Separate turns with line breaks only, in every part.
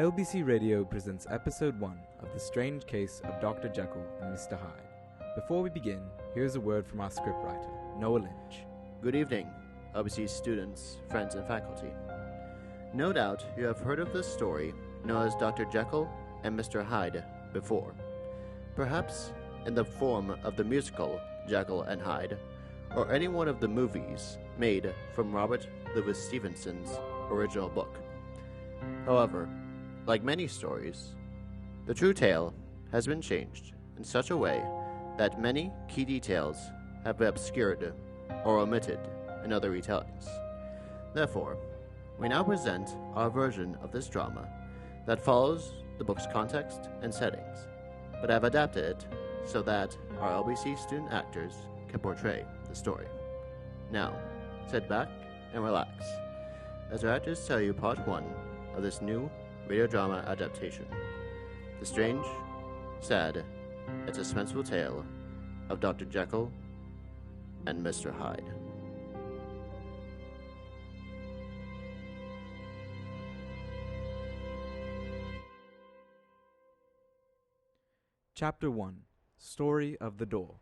LBC Radio presents Episode 1 of The Strange Case of Dr. Jekyll and Mr. Hyde. Before we begin, here's a word from our scriptwriter, Noah Lynch.
Good evening, LBC students, friends, and faculty. No doubt you have heard of this story known as Dr. Jekyll and Mr. Hyde before. Perhaps in the form of the musical Jekyll and Hyde, or any one of the movies made from Robert Louis Stevenson's original book. However, like many stories, the true tale has been changed in such a way that many key details have been obscured or omitted in other retellings. Therefore, we now present our version of this drama that follows the book's context and settings, but have adapted it so that our LBC student actors can portray the story. Now, sit back and relax as our actors tell you part 1 of this new radio drama adaptation, the strange, sad, and suspenseful tale of Dr. Jekyll and Mr. Hyde.
Chapter 1, Story of the Door.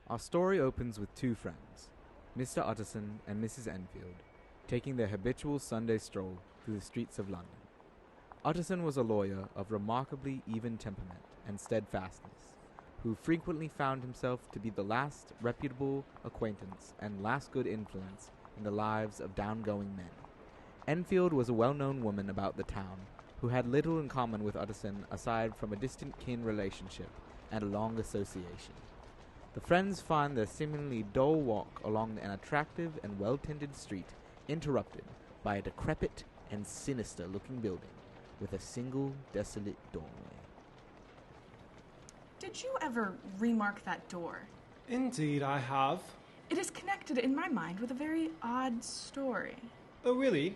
Our story opens with two friends, Mr. Utterson and Mrs. Enfield, taking their habitual Sunday stroll through the streets of London. Utterson was a lawyer of remarkably even temperament and steadfastness, who frequently found himself to be the last reputable acquaintance and last good influence in the lives of down-going men. Enfield was a well-known woman about the town, who had little in common with Utterson aside from a distant kin relationship and a long association. The friends find their seemingly dull walk along an attractive and well-tended street interrupted by a decrepit and sinister-looking building with a single desolate doorway.
Did you ever remark that door?
Indeed, I have.
It is connected in my mind with a very odd story.
Oh, really?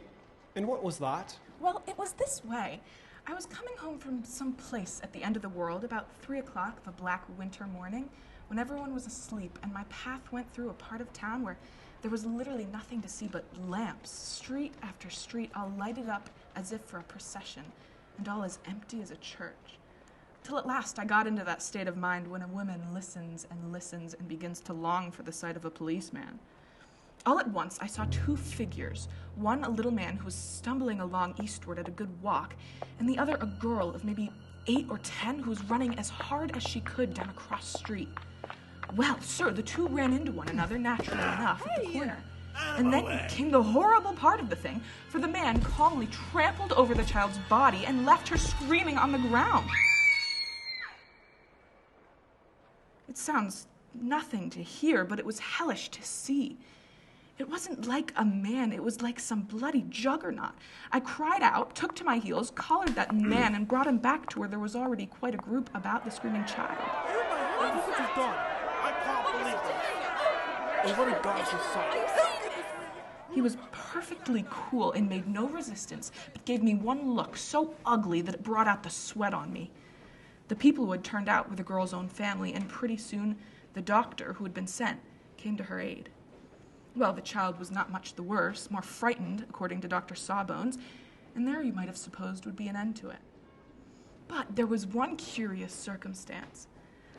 And what was that?
Well, it was this way. I was coming home from some place at the end of the world about 3 o'clock of a black winter morning when everyone was asleep, and my path went through a part of town where there was literally nothing to see but lamps, street after street, all lighted up as if for a procession, and all as empty as a church. Till at last I got into that state of mind when a woman listens and begins to long for the sight of a policeman. All at once I saw two figures, one a little man who was stumbling along eastward at a good walk, and the other a girl of maybe 8 or 10 who was running as hard as she could down a cross street. Well, sir, the two ran into one another, naturally enough, at the corner. And then came the horrible part of the thing, for the man calmly trampled over the child's body and left her screaming on the ground. It sounds nothing to hear, but it was hellish to see. It wasn't like a man, it was like some bloody juggernaut. I cried out, took to my heels, collared that man, and brought him back to where there was already quite a group about the screaming child.
Look what you've done. I can't believe it. Oh, what a ghastly sight.
He was perfectly cool and made no resistance, but gave me one look so ugly that it brought out the sweat on me. The people who had turned out were the girl's own family, and pretty soon the doctor who had been sent came to her aid. Well, the child was not much the worse, more frightened, according to Dr. Sawbones, and there you might have supposed would be an end to it. But there was one curious circumstance.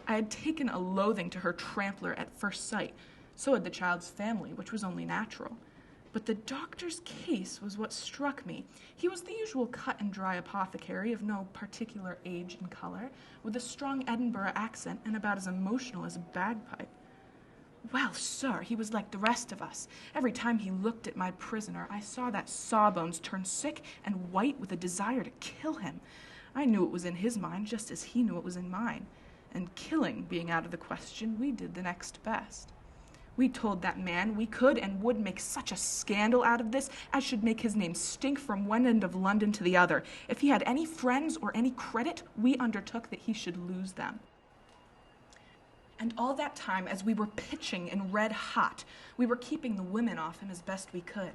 I had taken a loathing to her trampler at first sight. So had the child's family, which was only natural. But the doctor's case was what struck me. He was the usual cut-and-dry apothecary of no particular age and color, with a strong Edinburgh accent and about as emotional as a bagpipe. Well, sir, he was like the rest of us. Every time he looked at my prisoner, I saw that Sawbones turn sick and white with a desire to kill him. I knew it was in his mind just as he knew it was in mine. And killing being out of the question, we did the next best. We told that man we could and would make such a scandal out of this as should make his name stink from one end of London to the other. If he had any friends or any credit, we undertook that he should lose them. And all that time, as we were pitching and red hot, we were keeping the women off him as best we could,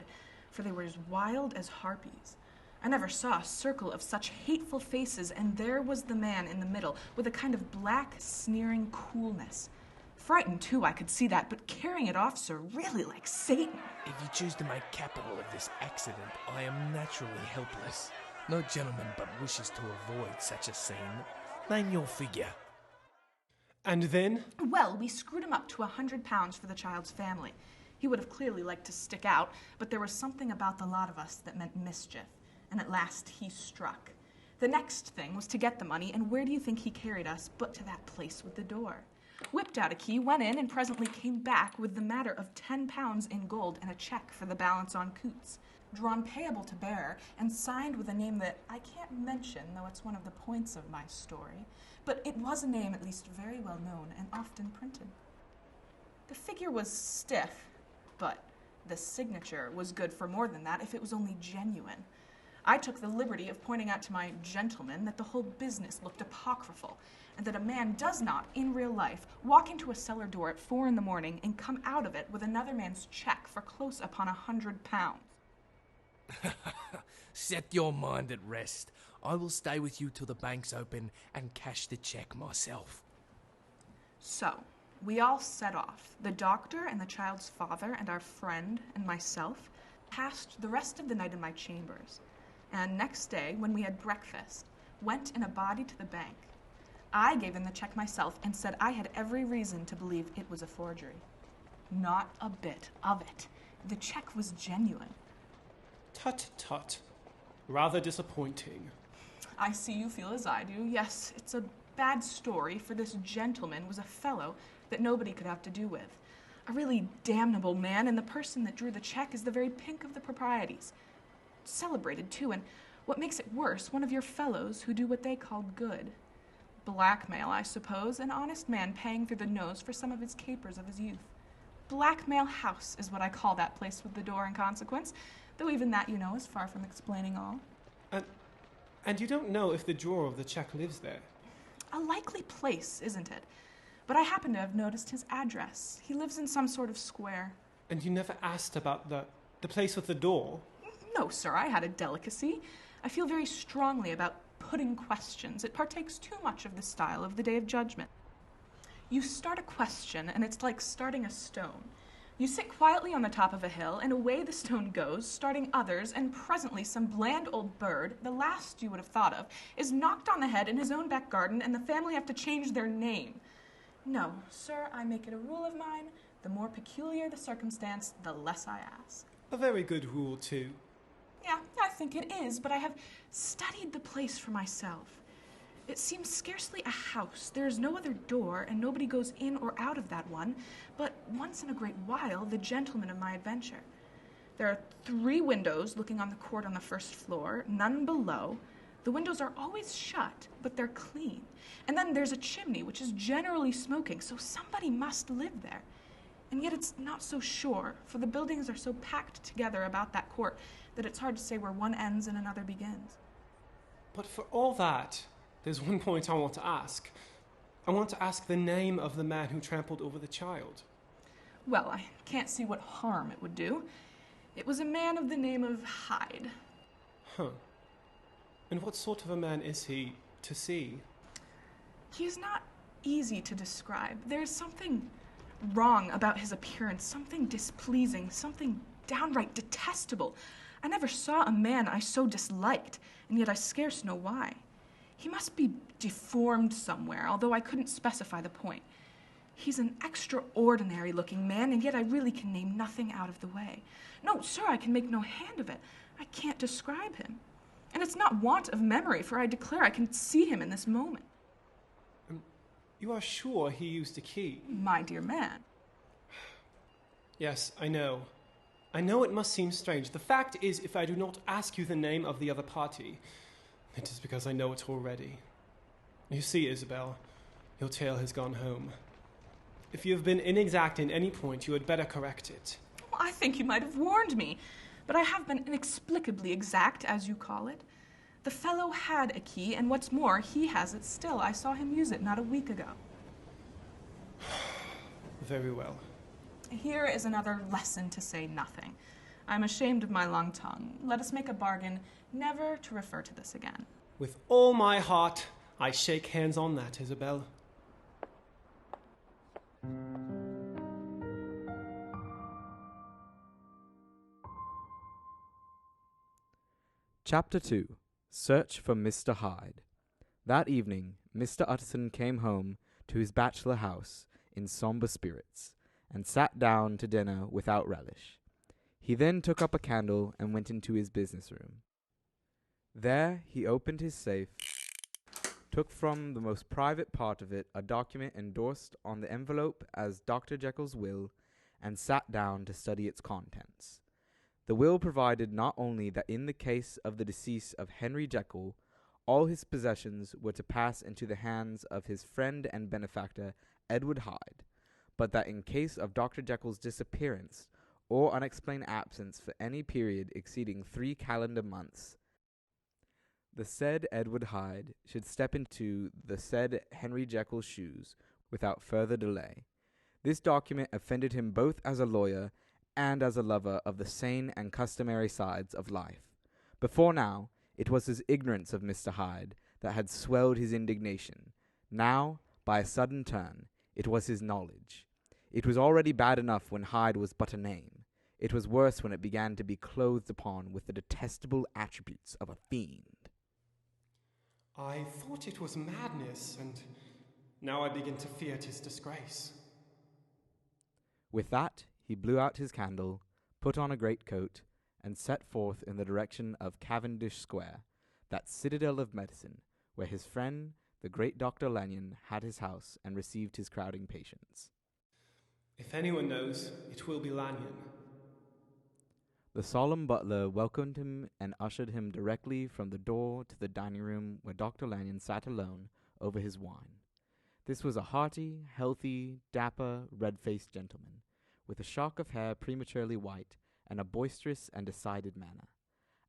for they were as wild as harpies. I never saw a circle of such hateful faces, and there was the man in the middle, with a kind of black, sneering coolness. Frightened, too, I could see that, but carrying it off, sir, really like Satan.
If you choose to make capital of this accident, I am naturally helpless.
No gentleman but wishes to avoid such a scene. Name your figure.
And then?
Well, we screwed him up to £100 for the child's family. He would have clearly liked to stick out, but there was something about the lot of us that meant mischief, and at last he struck. The next thing was to get the money, and where do you think he carried us but to that place with the door? Whipped out a key, went in, and presently came back with the matter of £10 in gold and a cheque for the balance on Coots, drawn payable to bearer, and signed with a name that I can't mention, though it's one of the points of my story, but it was a name at least very well known and often printed. The figure was stiff, but the signature was good for more than that if it was only genuine. I took the liberty of pointing out to my gentleman that the whole business looked apocryphal, and that a man does not, in real life, walk into a cellar door at 4 in the morning and come out of it with another man's cheque for close upon £100.
Set your mind at rest. I will stay with you till the bank's open and cash the cheque myself.
So, we all set off. The doctor and the child's father and our friend and myself passed the rest of the night in my chambers, and next day, when we had breakfast, went in a body to the bank. I gave him the cheque myself and said I had every reason to believe it was a forgery. Not a bit of it. The cheque was genuine.
Tut tut. Rather disappointing.
I see you feel as I do. Yes, it's a bad story, for this gentleman was a fellow that nobody could have to do with. A really damnable man, and the person that drew the cheque is the very pink of the proprieties. Celebrated, too, and what makes it worse, one of your fellows who do what they call good. Blackmail, I suppose, an honest man paying through the nose for some of his capers of his youth. Blackmail House is what I call that place with the door in consequence, though even that, you know, is far from explaining all.
And you don't know if the drawer of the cheque lives there?
A likely place, isn't it? But I happen to have noticed his address. He lives in some sort of square.
And you never asked about the place with the door?
No, sir, I had a delicacy. I feel very strongly about putting questions. It partakes too much of the style of the Day of Judgment. You start a question, and it's like starting a stone. You sit quietly on the top of a hill, and away the stone goes, starting others, and presently some bland old bird, the last you would have thought of, is knocked on the head in his own back garden, and the family have to change their name. No, sir, I make it a rule of mine, the more peculiar the circumstance, the less I ask.
A very good rule, too.
Yeah, I think it is, but I have studied the place for myself. It seems scarcely a house. There is no other door, and nobody goes in or out of that one, but once in a great while, the gentleman of my adventure. There are 3 windows looking on the court on the first floor, none below. The windows are always shut, but they're clean. And then there's a chimney, which is generally smoking, so somebody must live there. And yet it's not so sure, for the buildings are so packed together about that court that it's hard to say where one ends and another begins.
But for all that, there's one point I want to ask. I want to ask the name of the man who trampled over the child.
Well, I can't see what harm it would do. It was a man of the name of Hyde.
Huh. And what sort of a man is he to see?
He is not easy to describe. There is something wrong about his appearance, something displeasing, something downright detestable. I never saw a man I so disliked, and yet I scarce know why. He must be deformed somewhere, although I couldn't specify the point. He's an extraordinary-looking man, and yet I really can name nothing out of the way. No, sir, I can make no hand of it. I can't describe him. And it's not want of memory, for I declare I can see him in this moment.
You are sure he used a key?
My dear man.
Yes, I know. I know it must seem strange. The fact is, if I do not ask you the name of the other party, it is because I know it already. You see, Isabel, your tale has gone home. If you have been inexact in any point, you had better correct it.
Well, I think you might have warned me, but I have been inexplicably exact, as you call it. The fellow had a key, and what's more, he has it still. I saw him use it not a week ago.
Very well.
Here is another lesson to say nothing. I'm ashamed of my long tongue. Let us make a bargain never to refer to this again.
With all my heart, I shake hands on that, Isabel.
Chapter 2. Search for Mr. Hyde. That evening, Mr. Utterson came home to his bachelor house in sombre spirits, and sat down to dinner without relish. He then took up a candle and went into his business room. There he opened his safe, took from the most private part of it a document endorsed on the envelope as Dr. Jekyll's will, and sat down to study its contents. The will provided not only that in the case of the decease of Henry Jekyll, all his possessions were to pass into the hands of his friend and benefactor, Edward Hyde, but that in case of Dr. Jekyll's disappearance or unexplained absence for any period exceeding 3 calendar months, the said Edward Hyde should step into the said Henry Jekyll's shoes without further delay. This document offended him both as a lawyer and as a lover of the sane and customary sides of life. Before now, it was his ignorance of Mr. Hyde that had swelled his indignation. Now, by a sudden turn, it was his knowledge. It was already bad enough when Hyde was but a name. It was worse when it began to be clothed upon with the detestable attributes of a fiend.
I thought it was madness, and now I begin to fear 'tis disgrace.
With that, he blew out his candle, put on a greatcoat, and set forth in the direction of Cavendish Square, that citadel of medicine, where his friend, the great Dr. Lanyon, had his house and received his crowding patients.
If anyone knows, it will be Lanyon.
The solemn butler welcomed him and ushered him directly from the door to the dining room where Dr. Lanyon sat alone over his wine. This was a hearty, healthy, dapper, red-faced gentleman, with a shock of hair prematurely white and a boisterous and decided manner.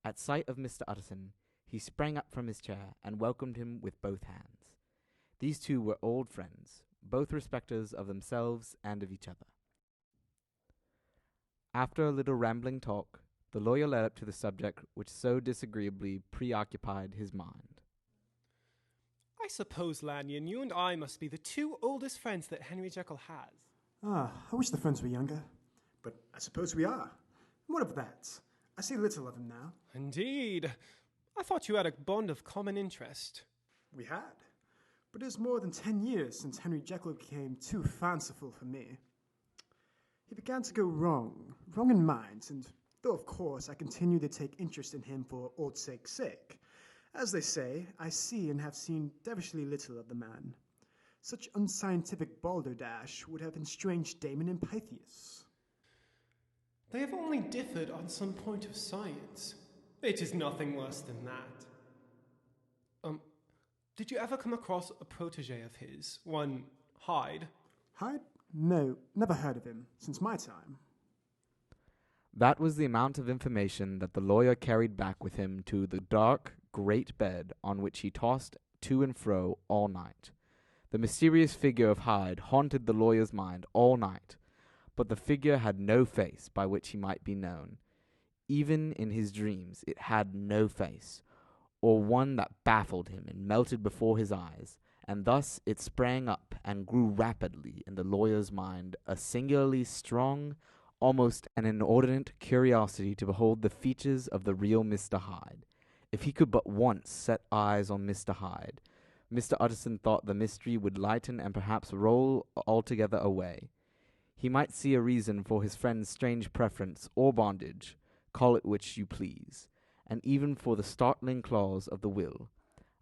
At sight of Mr. Utterson, he sprang up from his chair and welcomed him with both hands. These two were old friends, both respecters of themselves and of each other. After a little rambling talk, the lawyer led up to the subject which so disagreeably preoccupied his mind.
I suppose, Lanyon, you and I must be the 2 oldest friends that Henry Jekyll has.
I wish the friends were younger. But I suppose we are. What of that? I see little of him now.
Indeed. I thought you had a bond of common interest.
We had. But it is more than 10 years since Henry Jekyll became too fanciful for me. He began to go wrong in mind, and though of course I continue to take interest in him for old sake's sake, as they say, I see and have seen devilishly little of the man. Such unscientific balderdash would have estranged Damon and Pythias.
They have only differed on some point of science. It is nothing worse than that. Did you ever come across a protege of his, one Hyde?
Hyde? No, never heard of him, since my time.
That was the amount of information that the lawyer carried back with him to the dark, great bed on which he tossed to and fro all night. The mysterious figure of Hyde haunted the lawyer's mind all night, but the figure had no face by which he might be known. Even in his dreams it had no face, or one that baffled him and melted before his eyes, and thus it sprang up and grew rapidly in the lawyer's mind a singularly strong, almost an inordinate curiosity to behold the features of the real Mr. Hyde. If he could but once set eyes on Mr. Hyde, Mr. Utterson thought the mystery would lighten and perhaps roll altogether away. He might see a reason for his friend's strange preference or bondage, call it which you please, and even for the startling clause of the will.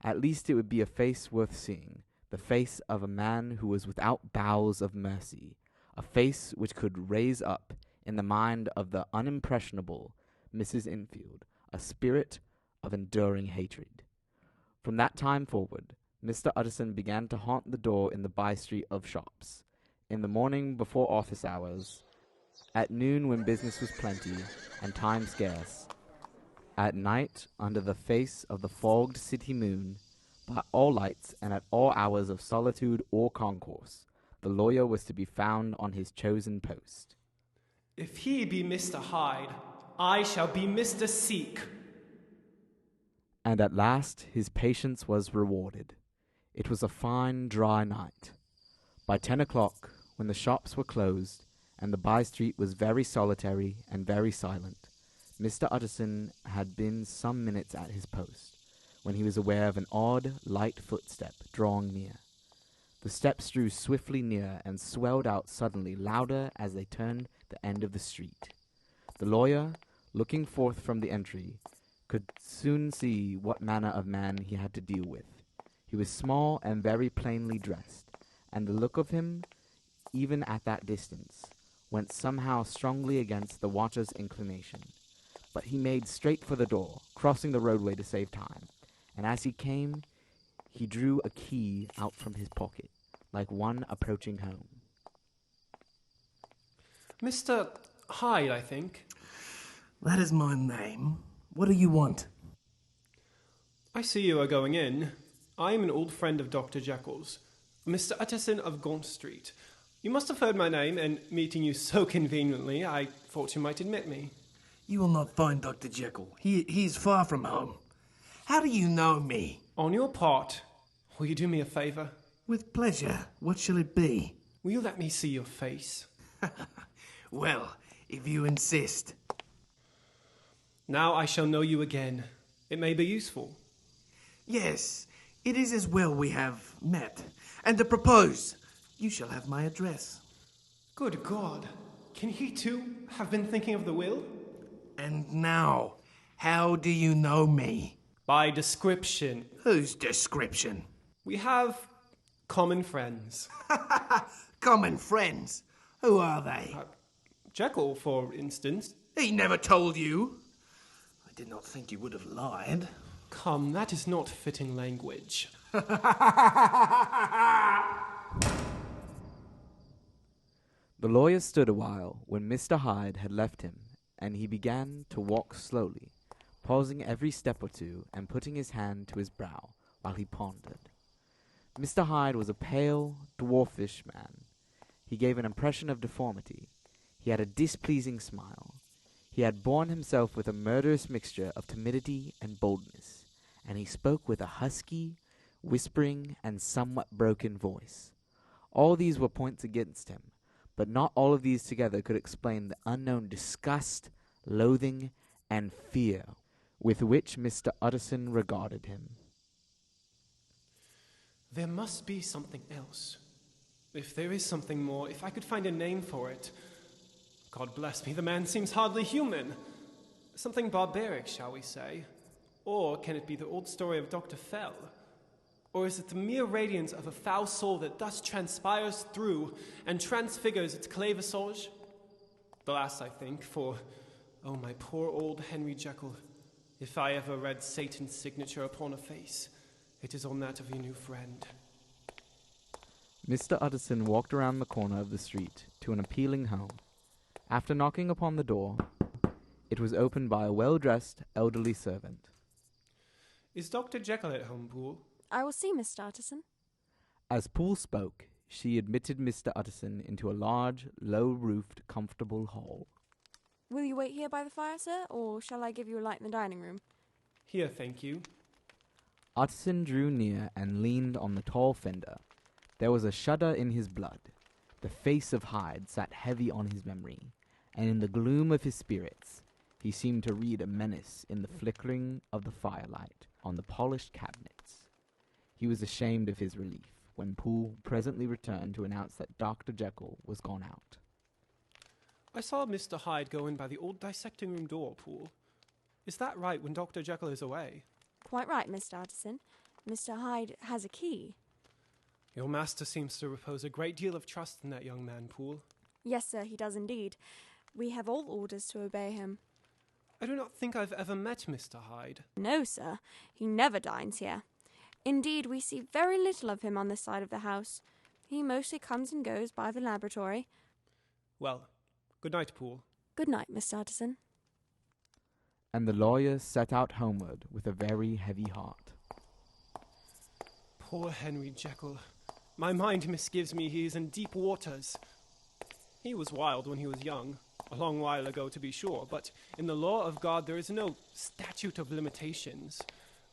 At least it would be a face worth seeing, the face of a man who was without bowels of mercy, a face which could raise up, in the mind of the unimpressionable Mrs. Enfield, a spirit of enduring hatred. From that time forward, Mr. Utterson began to haunt the door in the by-street of shops, in the morning before office hours, at noon when business was plenty and time scarce, at night under the face of the fogged city moon, by all lights and at all hours of solitude or concourse, the lawyer was to be found on his chosen post.
If he be Mr. Hyde, I shall be Mr. Seek.
And at last his patience was rewarded. It was a fine, dry night. By 10 o'clock, when the shops were closed, and the by-street was very solitary and very silent, Mr. Utterson had been some minutes at his post. when he was aware of an odd, light footstep drawing near. The steps drew swiftly near and swelled out suddenly, louder as they turned the end of the street. The lawyer, looking forth from the entry, could soon see what manner of man he had to deal with. He was small and very plainly dressed, and the look of him, even at that distance, went somehow strongly against the watcher's inclination. But he made straight for the door, crossing the roadway to save time, and as he came, he drew a key out from his pocket, like one approaching home.
Mr. Hyde, I think.
That is my name. What do you want?
I see you are going in. I am an old friend of Dr. Jekyll's, Mr. Utterson of Gaunt Street. You must have heard my name, and meeting you so conveniently, I thought you might admit me.
You will not find Dr. Jekyll. He is far from home. How do you know me?
On your part, will you do me a favour?
With pleasure. What shall it be?
Will you let me see your face?
Well, if you insist.
Now I shall know you again. It may be useful.
Yes, it is as well we have met. And to propose, you shall have my address.
Good God. Can he too have been thinking of the will?
And now, how do you know me?
By description.
Whose description?
We have common friends.
Common friends. Who are they?
Jekyll, for instance.
He never told you. I did not think you would have lied.
Come, that is not fitting language.
The lawyer stood a while when Mr. Hyde had left him, and he began to walk slowly, pausing every step or two and putting his hand to his brow while he pondered. Mr. Hyde was a pale, dwarfish man. He gave an impression of deformity. He had a displeasing smile. He had borne himself with a murderous mixture of timidity and boldness, and he spoke with a husky, whispering, and somewhat broken voice. All these were points against him, but not all of these together could explain the unknown disgust, loathing, and fear with which Mr. Utterson regarded him.
There must be something else. If there is something more, if I could find a name for it. God bless me, the man seems hardly human. Something barbaric, shall we say? Or can it be the old story of Dr. Fell? Or is it the mere radiance of a foul soul that thus transpires through and transfigures its clay visage? The last, I think, for, oh, my poor old Henry Jekyll, if I ever read Satan's signature upon a face, it is on that of your new friend.
Mr. Utterson walked around the corner of the street to an appealing home. After knocking upon the door, it was opened by a well-dressed, elderly servant.
Is Dr. Jekyll at home, Poole?
I will see Mr. Utterson.
As Poole spoke, she admitted Mr. Utterson into a large, low-roofed, comfortable hall.
Will you wait here by the fire, sir, or shall I give you a light in the dining room?
Here, thank you.
Utterson drew near and leaned on the tall fender. There was a shudder in his blood. The face of Hyde sat heavy on his memory, and in the gloom of his spirits he seemed to read a menace in the flickering of the firelight on the polished cabinets. He was ashamed of his relief when Poole presently returned to announce that Dr. Jekyll was gone out.
I saw Mr. Hyde go in by the old dissecting room door, Poole. Is that right when Dr. Jekyll is away?
Quite right, Mr. Utterson. Mr. Hyde has a key.
Your master seems to repose a great deal of trust in that young man, Poole.
Yes, sir, he does indeed. We have all orders to obey him.
I do not think I've ever met Mr. Hyde.
No, sir, he never dines here. Indeed, we see very little of him on this side of the house. He mostly comes and goes by the laboratory.
Well, good night, Poole.
Good night, Mr. Utterson.
And the lawyer set out homeward with a very heavy heart.
Poor Henry Jekyll. My mind misgives me he is in deep waters. He was wild when he was young, a long while ago to be sure, but in the law of God there is no statute of limitations.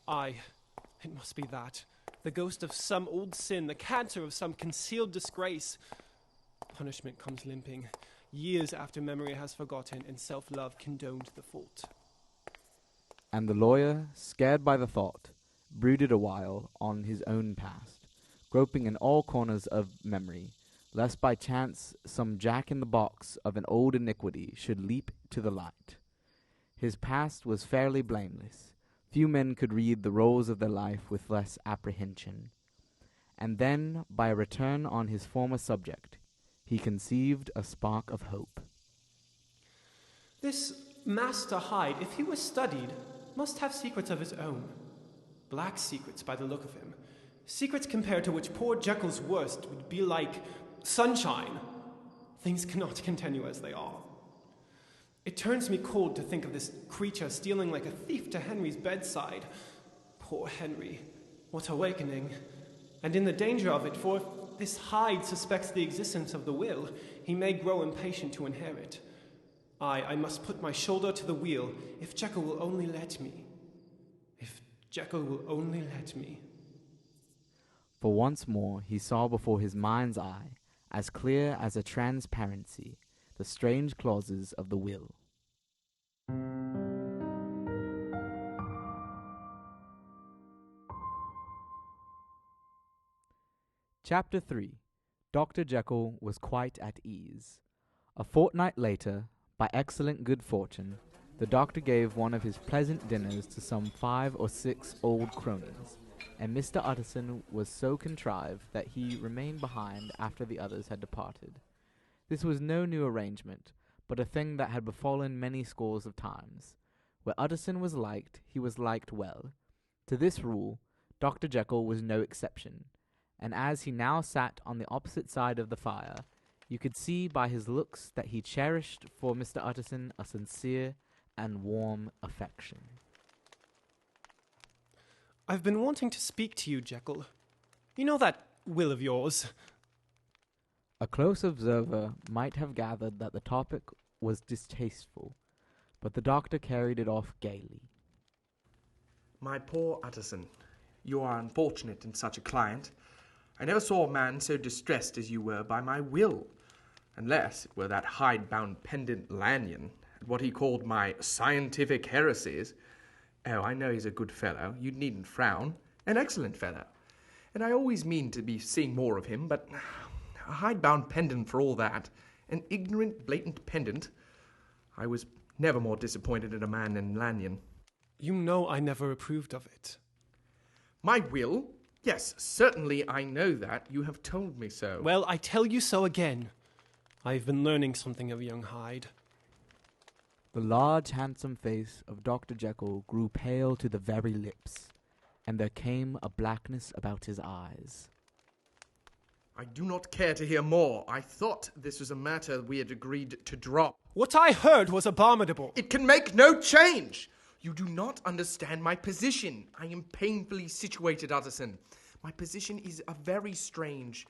It must be that. The ghost of some old sin, the cancer of some concealed disgrace. Punishment comes limping, years after memory has forgotten and self-love condoned the fault.
And the lawyer, scared by the thought, brooded a while on his own past, groping in all corners of memory, lest by chance some jack-in-the-box of an old iniquity should leap to the light. His past was fairly blameless. Few men could read the rolls of their life with less apprehension. And then, by a return on his former subject, he conceived a spark of hope.
This Master Hyde, if he was studied, must have secrets of his own. Black secrets by the look of him. Secrets compared to which poor Jekyll's worst would be like sunshine. Things cannot continue as they are. It turns me cold to think of this creature stealing like a thief to Henry's bedside. Poor Henry, what awakening. And in the danger of it, for if this Hyde suspects the existence of the will, he may grow impatient to inherit. I must put my shoulder to the wheel, if Jekyll will only let me. If Jekyll will only let me.
For once more he saw before his mind's eye, as clear as a transparency, the strange clauses of the will. Chapter 3. Dr. Jekyll was quite at ease. A fortnight later, by excellent good fortune, the doctor gave one of his pleasant dinners to some 5 or 6 old cronies, and Mr. Utterson was so contrived that he remained behind after the others had departed. This was no new arrangement, but a thing that had befallen many scores of times. Where Utterson was liked, he was liked well. To this rule, Dr. Jekyll was no exception, and as he now sat on the opposite side of the fire, you could see by his looks that he cherished for Mr. Utterson a sincere and warm affection.
I've been wanting to speak to you, Jekyll. You know that will of yours?
A close observer might have gathered that the topic was distasteful, but the doctor carried it off gaily.
My poor Utterson, you are unfortunate in such a client. I never saw a man so distressed as you were by my will, unless it were that hide-bound pendant Lanyon, and what he called my scientific heresies. Oh, I know he's a good fellow. You needn't frown. An excellent fellow. And I always mean to be seeing more of him, but a hide-bound pendant for all that. An ignorant, blatant pendant. I was never more disappointed in a man than Lanyon.
You know I never approved of it.
My will? Yes, certainly I know that. You have told me so.
Well, I tell you so again. I've been learning something of young Hyde.
The large, handsome face of Dr. Jekyll grew pale to the very lips, and there came a blackness about his eyes.
I do not care to hear more. I thought this was a matter we had agreed to drop.
What I heard was abominable.
It can make no change. You do not understand my position. I am painfully situated, Utterson. My position is a very strange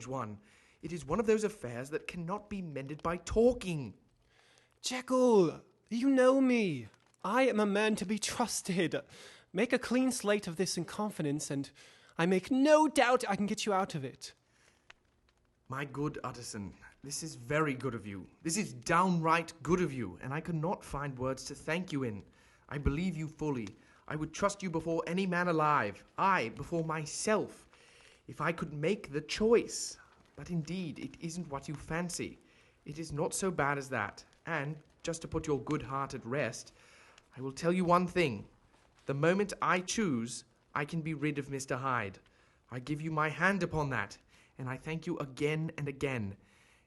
one. It is one of those affairs that cannot be mended by talking.
Jekyll, you know me. I am a man to be trusted. Make a clean slate of this in confidence, and I make no doubt I can get you out of it.
My good Utterson, this is very good of you. This is downright good of you, and I cannot find words to thank you in. I believe you fully. I would trust you before any man alive. I, before myself, if I could make the choice. But indeed, it isn't what you fancy. It is not so bad as that. And, just to put your good heart at rest, I will tell you one thing. The moment I choose, I can be rid of Mr. Hyde. I give you my hand upon that, and I thank you again and again.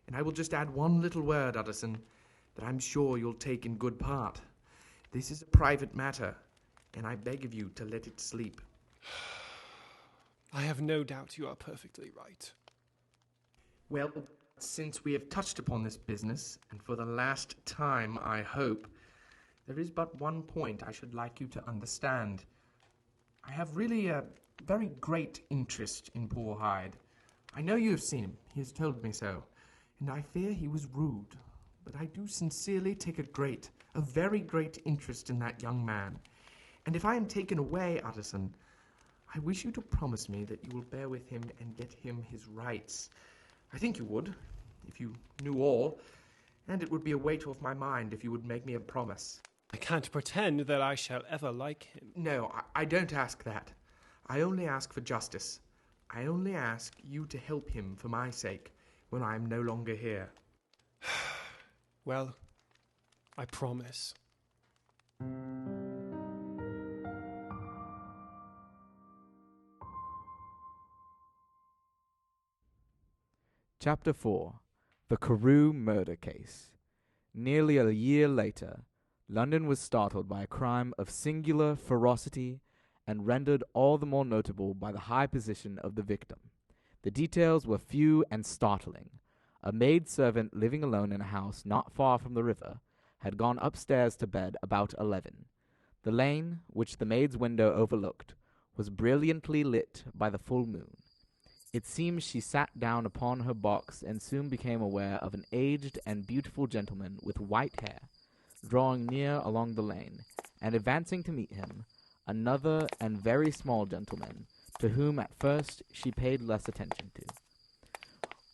And I will just add one little word, Utterson, that I'm sure you'll take in good part. This is a private matter, and I beg of you to let it sleep.
I have no doubt you are perfectly right.
Well, since we have touched upon this business, and for the last time, I hope, there is but one point I should like you to understand. I have really a very great interest in poor Hyde. I know you have seen him. He has told me so. And I fear he was rude. But I do sincerely take a very great interest in that young man. And if I am taken away, Utterson, I wish you to promise me that you will bear with him and get him his rights. I think you would, if you knew all, and it would be a weight off my mind if you would make me a promise.
I can't pretend that I shall ever like him.
No, I don't ask that. I only ask for justice. I only ask you to help him for my sake when I am no longer here.
Well, I promise.
Chapter 4. The Carew Murder Case. Nearly a year later, London was startled by a crime of singular ferocity and rendered all the more notable by the high position of the victim. The details were few and startling. A maid-servant living alone in a house not far from the river had gone upstairs to bed about 11. The lane, which the maid's window overlooked, was brilliantly lit by the full moon. It seems she sat down upon her box and soon became aware of an aged and beautiful gentleman with white hair, drawing near along the lane, and advancing to meet him, another and very small gentleman, to whom at first she paid less attention to.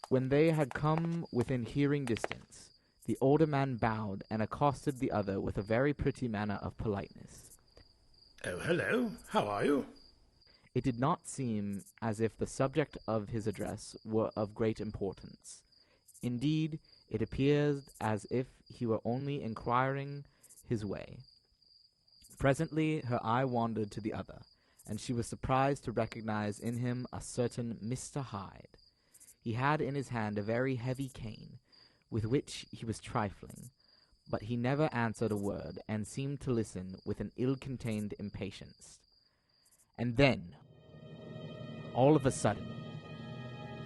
When they had come within hearing distance, the older man bowed and accosted the other with a very pretty manner of politeness.
Oh, hello. How are you?
It did not seem as if the subject of his address were of great importance. Indeed, it appeared as if he were only inquiring his way. Presently her eye wandered to the other, and she was surprised to recognize in him a certain Mr. Hyde. He had in his hand a very heavy cane, with which he was trifling, but he never answered a word, and seemed to listen with an ill-contained impatience. And then, all of a sudden,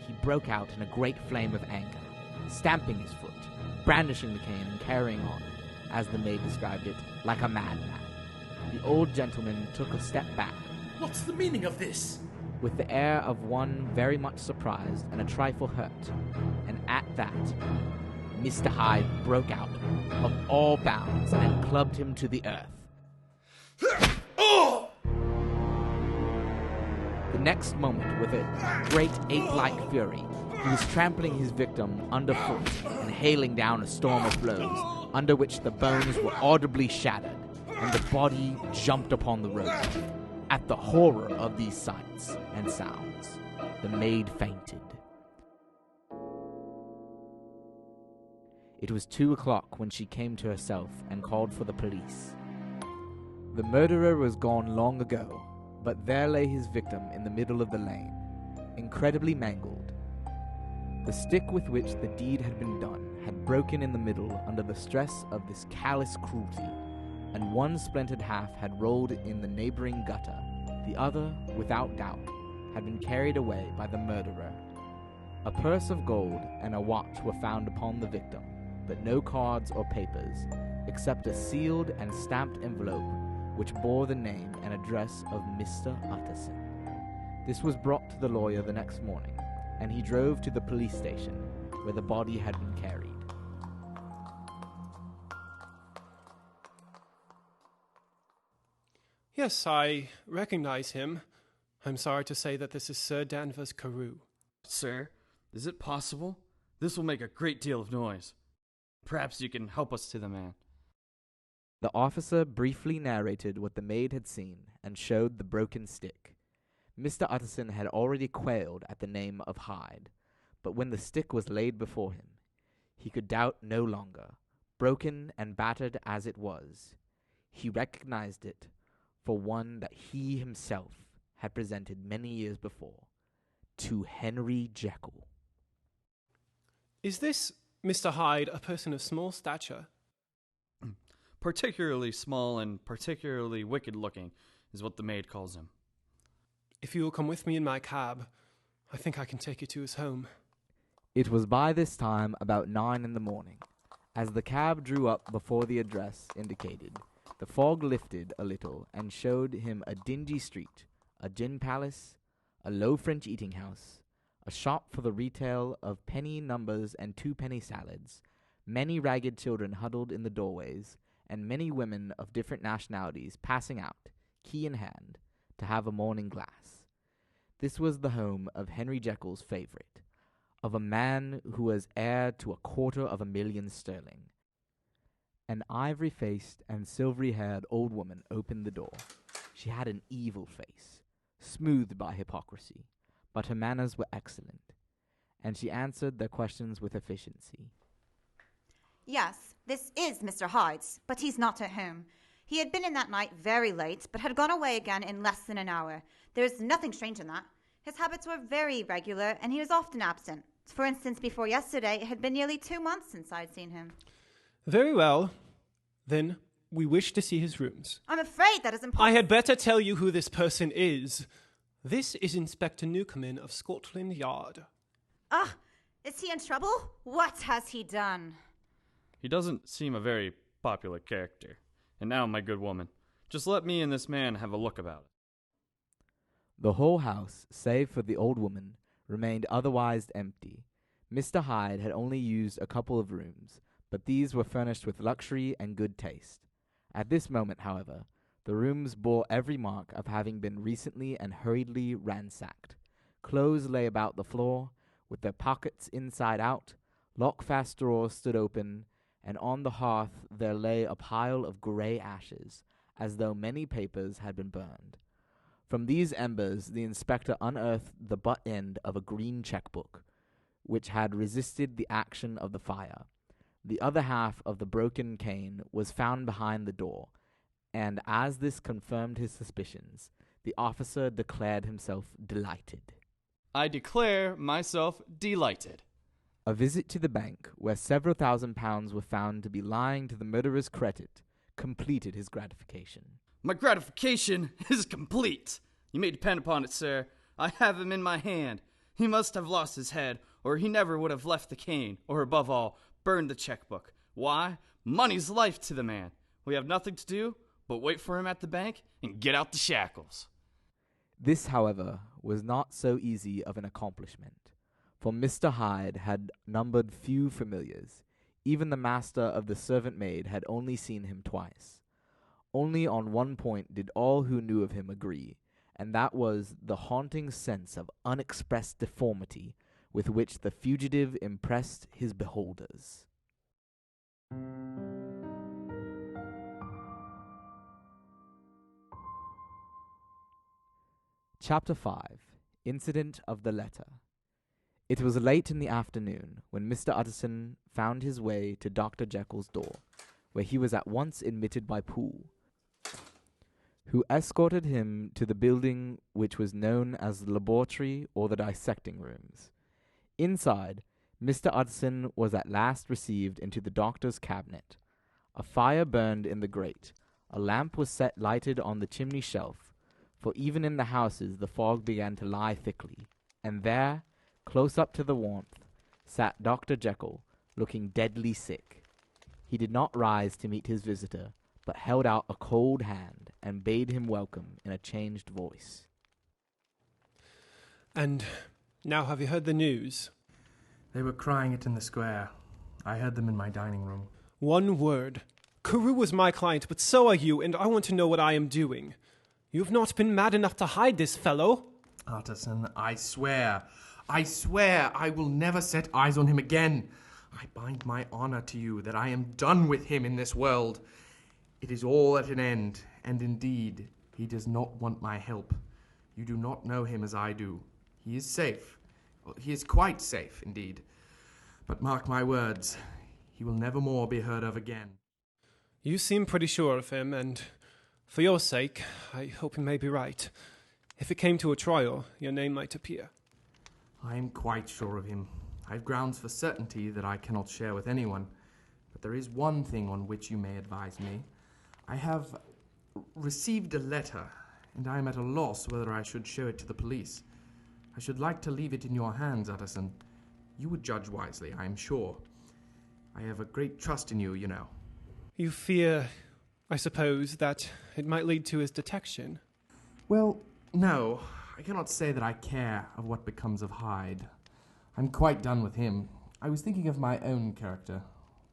he broke out in a great flame of anger, stamping his foot, brandishing the cane, and carrying on, as the maid described it, like a madman. The old gentleman took a step back,
What's the meaning of this?
with the air of one very much surprised and a trifle hurt, and at that, Mr. Hyde broke out of all bounds and clubbed him to the earth.
Oh!
The next moment, with a great ape-like fury, he was trampling his victim underfoot and hailing down a storm of blows, under which the bones were audibly shattered, and the body jumped upon the road. At the horror of these sights and sounds, the maid fainted. It was 2 o'clock when she came to herself and called for the police. The murderer was gone long ago, but there lay his victim in the middle of the lane, incredibly mangled. The stick with which the deed had been done had broken in the middle under the stress of this callous cruelty, and one splintered half had rolled in the neighboring gutter. The other, without doubt, had been carried away by the murderer. A purse of gold and a watch were found upon the victim, but no cards or papers, except a sealed and stamped envelope which bore the name and address of Mr. Utterson. This was brought to the lawyer the next morning, and he drove to the police station, where the body had been carried.
Yes, I recognize him. I'm sorry to say that this is Sir Danvers Carew.
Sir, is it possible? This will make a great deal of noise. Perhaps you can help us to the man.
The officer briefly narrated what the maid had seen and showed the broken stick. Mr. Utterson had already quailed at the name of Hyde, but when the stick was laid before him, he could doubt no longer. Broken and battered as it was, he recognized it for one that he himself had presented many years before to Henry Jekyll.
Is this Mr. Hyde a person of small stature?
Particularly small and particularly wicked-looking is what the maid calls him.
If you will come with me in my cab, I think I can take you to his home.
It was by this time about 9 in the morning. As the cab drew up before the address indicated, the fog lifted a little and showed him a dingy street, a gin palace, a low French eating house, a shop for the retail of penny numbers and twopenny salads, many ragged children huddled in the doorways, and many women of different nationalities passing out, key in hand, to have a morning glass. This was the home of Henry Jekyll's favorite, of a man who was heir to £250,000 sterling. An ivory-faced and silvery-haired old woman opened the door. She had an evil face, smoothed by hypocrisy, but her manners were excellent, and she answered their questions with efficiency.
Yes, this is Mr. Hyde's, but he's not at home. He had been in that night very late, but had gone away again in less than an hour. There is nothing strange in that. His habits were very regular, and he was often absent. For instance, before yesterday, it had been nearly 2 months since I had seen him.
Very well. Then we wish to see his rooms.
I'm afraid that is impossible.
I had better tell you who this person is. This is Inspector Newcomen of Scotland Yard.
Ah, is he in trouble? What has he done?
He doesn't seem a very popular character. And now, my good woman, just let me and this man have a look about it.
The whole house, save for the old woman, remained otherwise empty. Mr. Hyde had only used a couple of rooms, but these were furnished with luxury and good taste. At this moment, however, the rooms bore every mark of having been recently and hurriedly ransacked. Clothes lay about the floor, with their pockets inside out, lock-fast drawers stood open, and on the hearth there lay a pile of grey ashes, as though many papers had been burned. From these embers the inspector unearthed the butt end of a green checkbook, which had resisted the action of the fire. The other half of the broken cane was found behind the door, and as this confirmed his suspicions, the officer declared himself delighted.
I declare myself delighted.
A visit to the bank, where several £1,000s were found to be lying to the murderer's credit, completed his gratification.
My gratification is complete. You may depend upon it, sir. I have him in my hand. He must have lost his head, or he never would have left the cane, or above all, burned the checkbook. Why? Money's life to the man. We have nothing to do but wait for him at the bank and get out the shackles.
This, however, was not so easy of an accomplishment, for Mr. Hyde had numbered few familiars. Even the master of the servant maid had only seen him twice. Only on one point did all who knew of him agree, and that was the haunting sense of unexpressed deformity with which the fugitive impressed his beholders. Chapter 5. Incident of the Letter. It was late in the afternoon when Mr. Utterson found his way to Dr. Jekyll's door, where he was at once admitted by Poole, who escorted him to the building which was known as the laboratory or the dissecting rooms. Inside, Mr. Utterson was at last received into the doctor's cabinet. A fire burned in the grate. A lamp was set lighted on the chimney shelf, for even in the houses the fog began to lie thickly, and there, close up to the warmth, sat Dr. Jekyll, looking deadly sick. He did not rise to meet his visitor, but held out a cold hand and bade him welcome in a changed voice.
And now have you heard the news?
They were crying it in the square. I heard them in my dining room.
One word. Carew was my client, but so are you, and I want to know what I am doing. You have not been mad enough to hide this fellow?
Utterson, I swear I will never set eyes on him again. I bind my honor to you that I am done with him in this world. It is all at an end, and indeed, he does not want my help. You do not know him as I do. He is safe. Well, he is quite safe, indeed. But mark my words, he will never more be heard of again.
You seem pretty sure of him, and for your sake, I hope you may be right. If it came to a trial, your name might appear.
I am quite sure of him. I have grounds for certainty that I cannot share with anyone. But there is one thing on which you may advise me. I have received a letter, and I am at a loss whether I should show it to the police. I should like to leave it in your hands, Utterson. You would judge wisely, I am sure. I have a great trust in you, you know.
You fear, I suppose, that it might lead to his detection?
Well, no. I cannot say that I care of what becomes of Hyde. I'm quite done with him. I was thinking of my own character,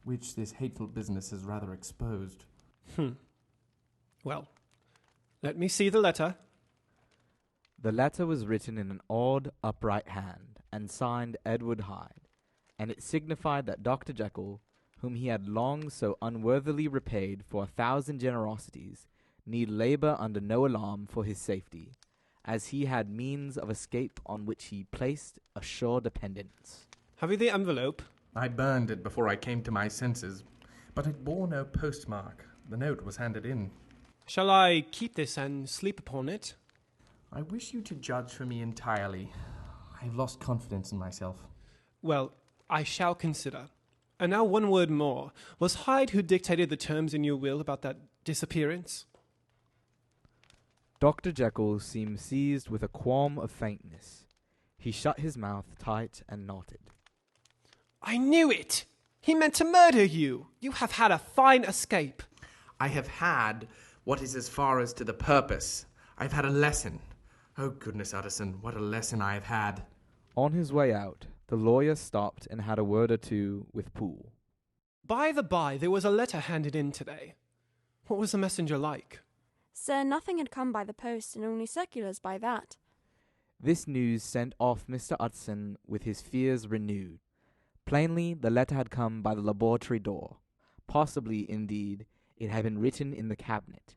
which this hateful business has rather exposed.
Well, let me see the letter.
The letter was written in an odd, upright hand, and signed Edward Hyde, and it signified that Dr. Jekyll, whom he had long so unworthily repaid for 1,000 generosities, need labour under no alarm for his safety, as he had means of escape on which he placed a sure dependence.
Have you the envelope?
I burned it before I came to my senses, but it bore no postmark. The note was handed in.
Shall I keep this and sleep upon it?
I wish you to judge for me entirely. I have lost confidence in myself.
Well, I shall consider. And now one word more. Was Hyde who dictated the terms in your will about that disappearance?
Dr. Jekyll seemed seized with a qualm of faintness. He shut his mouth tight and nodded.
I knew it! He meant to murder you! You have had a fine escape.
I have had what is as far as to the purpose. I've had a lesson. Oh, goodness, Utterson, what a lesson I have had.
On his way out, the lawyer stopped and had a word or two with Poole.
By the by, there was a letter handed in today. What was the messenger like?
Sir, nothing had come by the post, and only circulars by that.
This news sent off Mr. Utterson with his fears renewed. Plainly, the letter had come by the laboratory door. Possibly, indeed, it had been written in the cabinet,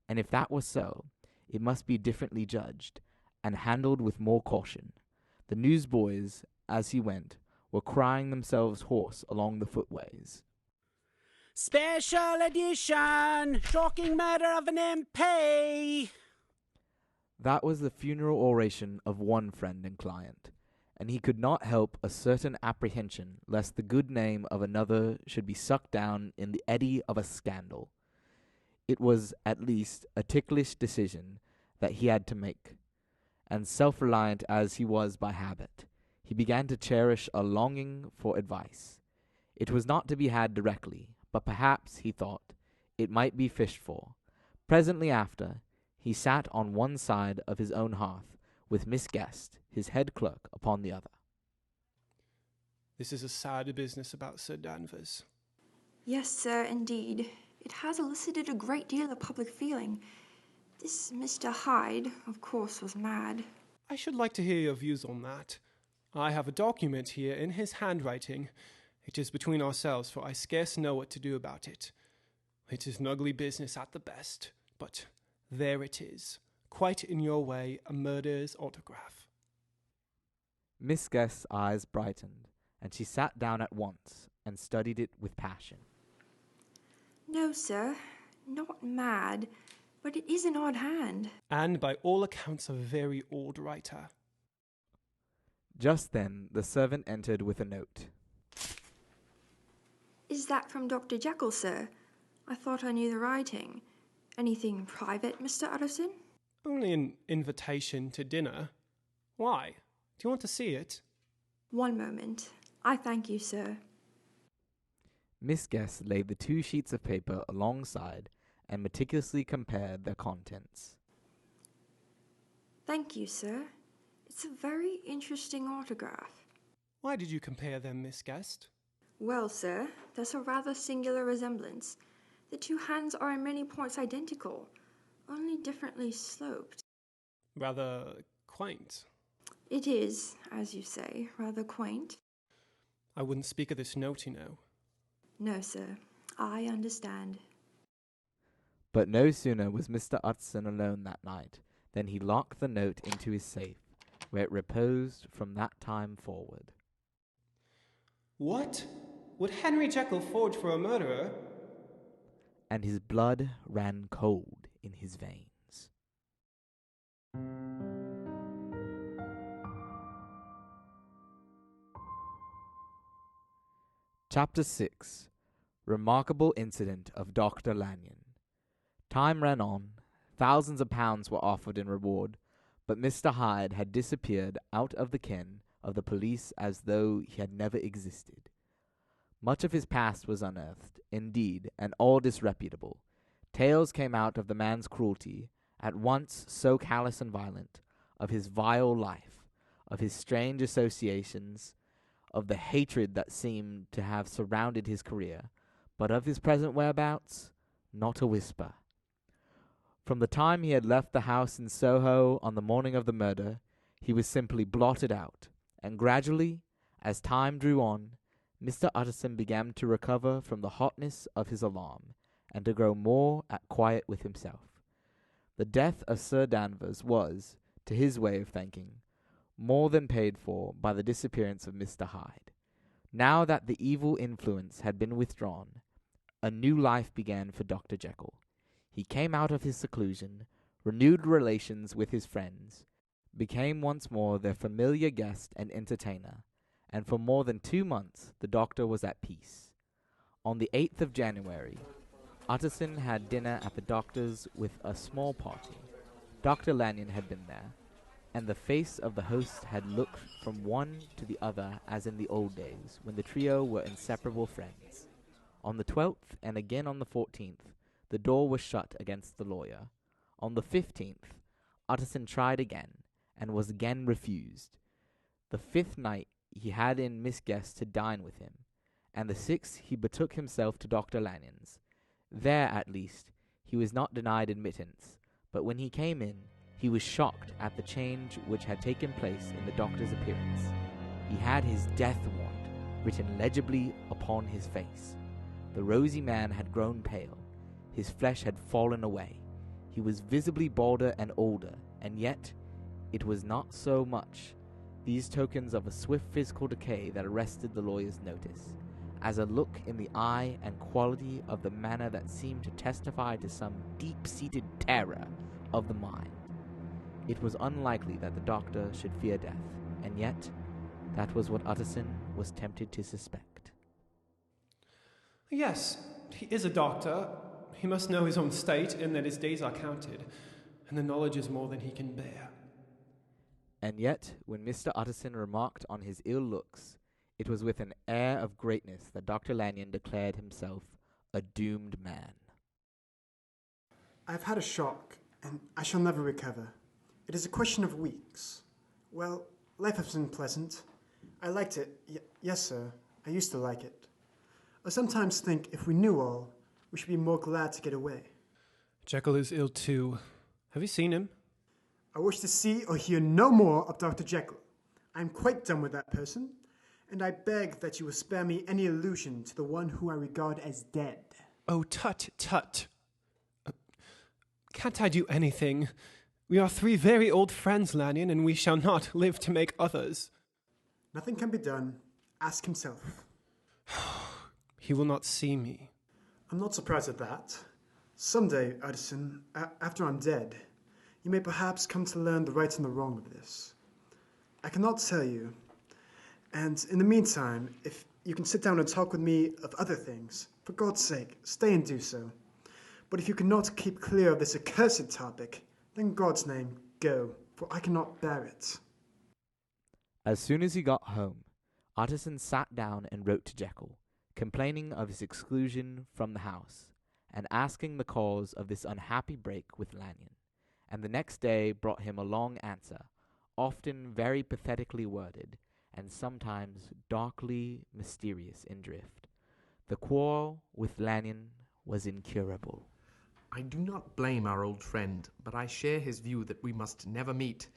and if that was so, it must be differently judged, and handled with more caution. The newsboys, as he went, were crying themselves hoarse along the footways.
Special edition! Shocking murder of an MP!
That was the funeral oration of one friend and client, and he could not help a certain apprehension lest the good name of another should be sucked down in the eddy of a scandal. It was, at least, a ticklish decision that he had to make, and self-reliant as he was by habit, he began to cherish a longing for advice. It was not to be had directly, but perhaps, he thought, it might be fished for. Presently after, he sat on one side of his own hearth, with Miss Guest, his head clerk, upon the other.
This is a sad business about Sir Danvers.
Yes, sir, indeed. It has elicited a great deal of public feeling. This Mr. Hyde, of course, was mad.
I should like to hear your views on that. I have a document here in his handwriting. It is between ourselves, for I scarce know what to do about it. It is an ugly business at the best, but there it is, quite in your way, a murderer's autograph.
Miss Guest's eyes brightened, and she sat down at once and studied it with passion.
No, sir, not mad, but it is an odd hand.
And by all accounts a very old writer.
Just then the servant entered with a note.
Is that from Dr. Jekyll, sir? I thought I knew the writing. Anything private, Mr. Utterson?
Only an invitation to dinner. Why? Do you want to see it?
One moment. I thank you, sir.
Miss Guest laid the 2 sheets of paper alongside and meticulously compared their contents.
Thank you, sir. It's a very interesting autograph.
Why did you compare them, Miss Guest?
Well, sir, there's a rather singular resemblance. The 2 hands are in many points identical, only differently sloped.
Rather quaint.
It is, as you say, rather quaint.
I wouldn't speak of this note, you know.
No, sir. I understand.
But no sooner was Mr. Utterson alone that night than he locked the note into his safe, where it reposed from that time forward.
What? Would Henry Jekyll forge for a murderer?
And his blood ran cold in his veins. Chapter 6. Remarkable Incident of Dr. Lanyon. Time ran on. Thousands of pounds were offered in reward, but Mr. Hyde had disappeared out of the ken of the police as though he had never existed. Much of his past was unearthed, indeed, and all disreputable. Tales came out of the man's cruelty, at once so callous and violent, of his vile life, of his strange associations, of the hatred that seemed to have surrounded his career, but of his present whereabouts, not a whisper. From the time he had left the house in Soho on the morning of the murder, he was simply blotted out, and gradually, as time drew on, Mr. Utterson began to recover from the hotness of his alarm, and to grow more at quiet with himself. The death of Sir Danvers was, to his way of thinking, more than paid for by the disappearance of Mr. Hyde. Now that the evil influence had been withdrawn, a new life began for Dr. Jekyll. He came out of his seclusion, renewed relations with his friends, became once more their familiar guest and entertainer, and for more than 2 months the doctor was at peace. On the 8th of January, Utterson had dinner at the doctor's with a small party. Dr. Lanyon had been there, and the face of the host had looked from one to the other as in the old days, when the trio were inseparable friends. On the 12th, and again on the 14th, the door was shut against the lawyer. On the 15th, Utterson tried again, and was again refused. The 5th night he had in Miss Guest to dine with him, and the 6th he betook himself to Dr. Lanyon's. There, at least, he was not denied admittance, but when he came in, he was shocked at the change which had taken place in the doctor's appearance. He had his death warrant written legibly upon his face. The rosy man had grown pale. His flesh had fallen away. He was visibly balder and older, and yet it was not so much these tokens of a swift physical decay that arrested the lawyer's notice, as a look in the eye and quality of the manner that seemed to testify to some deep-seated terror of the mind. It was unlikely that the doctor should fear death, and yet that was what Utterson was tempted to suspect.
Yes, he is a doctor. He must know his own state, and that his days are counted, and the knowledge is more than he can bear.
And yet, when Mr. Utterson remarked on his ill looks, it was with an air of greatness that Dr. Lanyon declared himself a doomed man.
I've had a shock, and I shall never recover. It is a question of weeks. Well, life has been pleasant. I liked it. Yes, sir. I used to like it. I sometimes think if we knew all, we should be more glad to get away.
Jekyll is ill too. Have you seen him?
I wish to see or hear no more of Dr. Jekyll. I am quite done with that person, and I beg that you will spare me any allusion to the one who I regard as dead.
Oh, tut, tut. Can't I do anything? We are 3 very old friends, Lanyon, and we shall not live to make others.
Nothing can be done. Ask himself.
He will not see me.
I'm not surprised at that. Someday, Utterson, after I'm dead, you may perhaps come to learn the right and the wrong of this. I cannot tell you. And in the meantime, if you can sit down and talk with me of other things, for God's sake, stay and do so. But if you cannot keep clear of this accursed topic, then in God's name, go, for I cannot bear it.
As soon as he got home, Utterson sat down and wrote to Jekyll, complaining of his exclusion from the house, and asking the cause of this unhappy break with Lanyon, and the next day brought him a long answer, often very pathetically worded, and sometimes darkly mysterious in drift. The quarrel with Lanyon was incurable.
I do not blame our old friend, but I share his view that we must never meet.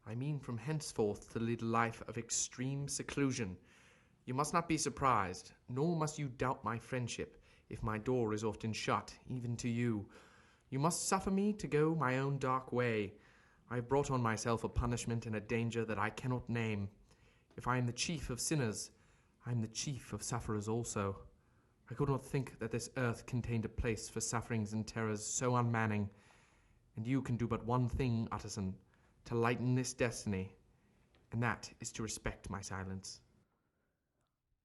I mean from henceforth to lead a life of extreme seclusion. You must not be surprised, nor must you doubt my friendship, if my door is often shut, even to you. You must suffer me to go my own dark way. I have brought on myself a punishment and a danger that I cannot name. If I am the chief of sinners, I am the chief of sufferers also. I could not think that this earth contained a place for sufferings and terrors so unmanning. And you can do but one thing, Utterson, to lighten this destiny, and that is to respect my silence.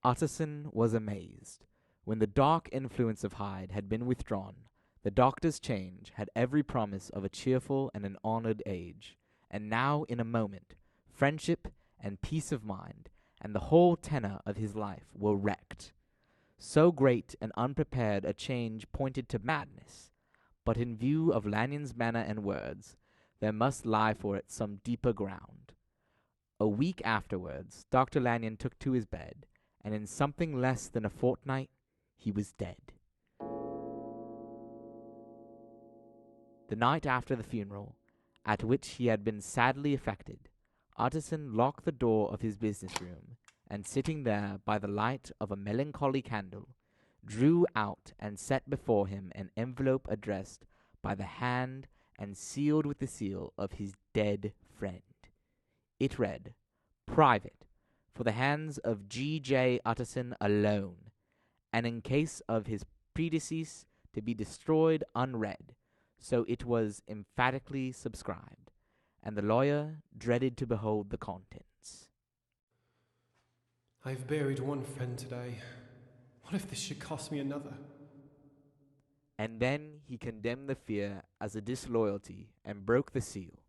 Utterson was amazed. When the dark influence of Hyde had been withdrawn, the doctor's change had every promise of a cheerful and an honored age, and now in a moment, friendship and peace of mind, and the whole tenor of his life were wrecked. So great and unprepared a change pointed to madness, but in view of Lanyon's manner and words, there must lie for it some deeper ground. A week afterwards, Dr. Lanyon took to his bed, and in something less than a fortnight, he was dead. The night after the funeral, at which he had been sadly affected, Utterson locked the door of his business room, and sitting there by the light of a melancholy candle, drew out and set before him an envelope addressed by the hand and sealed with the seal of his dead friend. It read, "Private, for the hands of G.J. Utterson alone, and in case of his predecease to be destroyed unread." So it was emphatically subscribed, and the lawyer dreaded to behold the contents.
I've buried one friend today. What if this should cost me another?
And then he condemned the fear as a disloyalty and broke the seal.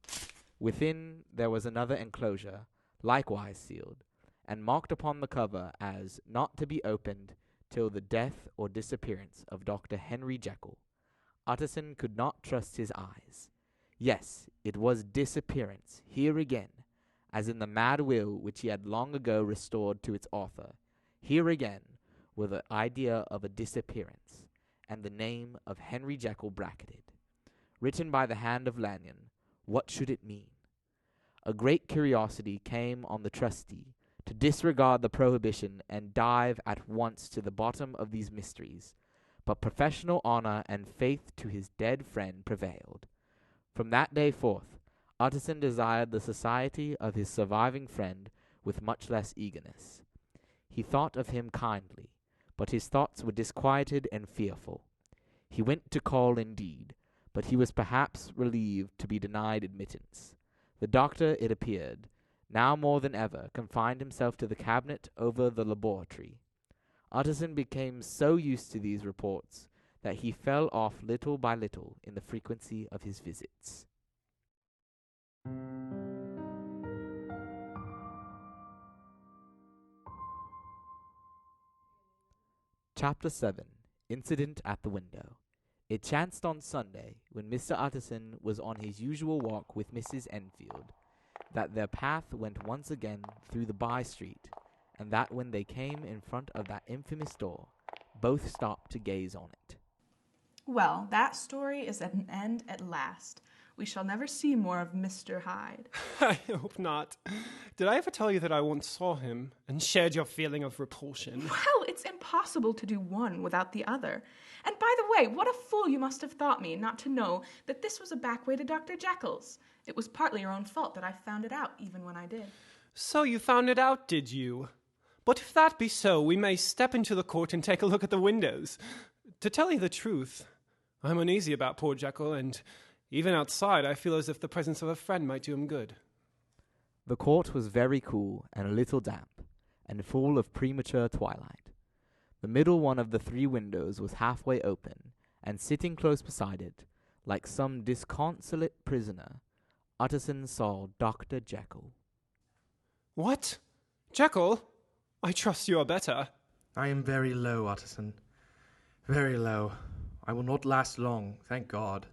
Within there was another enclosure, likewise sealed, and marked upon the cover as not to be opened till the death or disappearance of Dr. Henry Jekyll. Utterson could not trust his eyes. Yes, it was disappearance, here again, as in the mad will which he had long ago restored to its author. Here again were the idea of a disappearance, and the name of Henry Jekyll bracketed. Written by the hand of Lanyon, what should it mean? A great curiosity came on the trustee to disregard the prohibition and dive at once to the bottom of these mysteries, but professional honor and faith to his dead friend prevailed. From that day forth, Utterson desired the society of his surviving friend with much less eagerness. He thought of him kindly, but his thoughts were disquieted and fearful. He went to call indeed, but he was perhaps relieved to be denied admittance. The doctor, it appeared, now more than ever confined himself to the cabinet over the laboratory. Utterson became so used to these reports that he fell off little by little in the frequency of his visits. Chapter 7. Incident at the Window. It chanced on Sunday, when Mr. Utterson was on his usual walk with Mrs. Enfield, that their path went once again through the by-street, and that when they came in front of that infamous door, both stopped to gaze on it.
Well, that story is at an end at last. We shall never see more of Mr. Hyde.
I hope not. Did I ever tell you that I once saw him and shared your feeling of repulsion?
Well, it's impossible to do one without the other. And by the way, what a fool you must have thought me not to know that this was a back way to Dr. Jekyll's. It was partly your own fault that I found it out, even when I did.
So you found it out, did you? But if that be so, we may step into the court and take a look at the windows. To tell you the truth, I'm uneasy about poor Jekyll, and even outside I feel as if the presence of a friend might do him good.
The court was very cool and a little damp, and full of premature twilight. The middle one of the three windows was halfway open, and sitting close beside it, like some disconsolate prisoner, Utterson saw Dr. Jekyll.
What? Jekyll? I trust you are better.
I am very low, Utterson. Very low. I will not last long, thank God.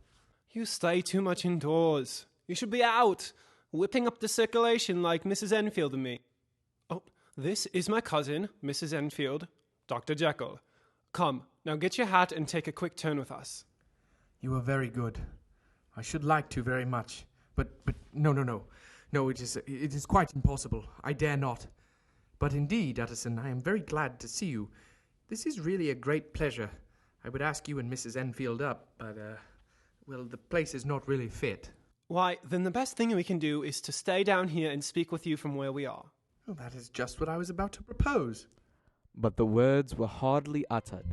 You stay too much indoors. You should be out, whipping up the circulation like Mrs. Enfield and me. Oh, this is my cousin, Mrs. Enfield, Dr. Jekyll. Come, now get your hat and take a quick turn with us.
You are very good. I should like to very much. But no. No, it is quite impossible. I dare not. But indeed, Utterson, I am very glad to see you. This is really a great pleasure. I would ask you and Mrs. Enfield up, but, well, the place is not really fit.
Why, then the best thing we can do is to stay down here and speak with you from where we are.
Oh, that is just what I was about to propose.
But the words were hardly uttered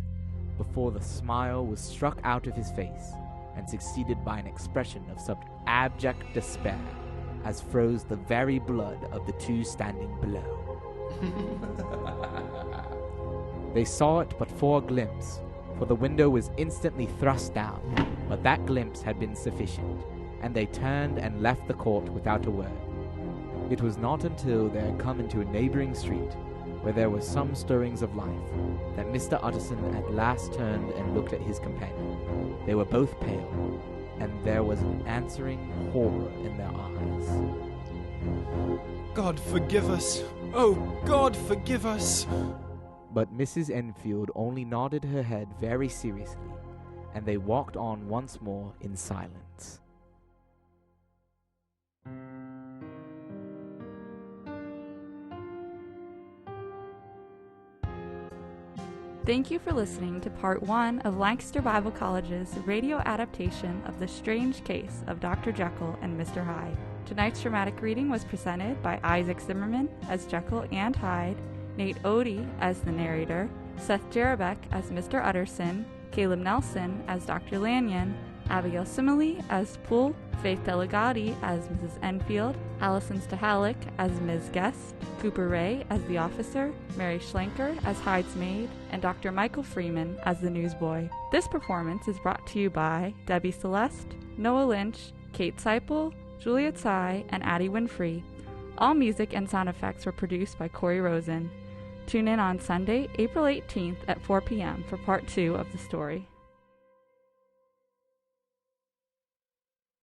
before the smile was struck out of his face and succeeded by an expression of such abject despair as froze the very blood of the two standing below. They saw it but for a glimpse, for the window was instantly thrust down, but that glimpse had been sufficient, and they turned and left the court without a word. It was not until they had come into a neighboring street, where there were some stirrings of life, that Mr. Utterson at last turned and looked at his companion. They were both pale, and there was an answering horror in their eyes.
God forgive us! Oh, God forgive us!
But Mrs. Enfield only nodded her head very seriously, and they walked on once more in silence.
Thank you for listening to Part 1 of Lancaster Bible College's radio adaptation of The Strange Case of Dr. Jekyll and Mr. Hyde. Tonight's dramatic reading was presented by Isaac Zimmerman as Jekyll and Hyde, Nate Odie as the narrator, Seth Jerebeck as Mr. Utterson, Caleb Nelson as Dr. Lanyon, Abigail Simile as Poole, Faith Delegati as Mrs. Enfield, Allison Stahalik as Ms. Guest, Cooper Ray as the officer, Mary Schlenker as Hyde's maid, and Dr. Michael Freeman as the newsboy. This performance is brought to you by Debbie Celeste, Noah Lynch, Kate Seipel, Julia Tsai, and Addie Winfrey. All music and sound effects were produced by Corey Rosen. Tune in on Sunday, April 18th at 4 p.m. for Part 2 of the story.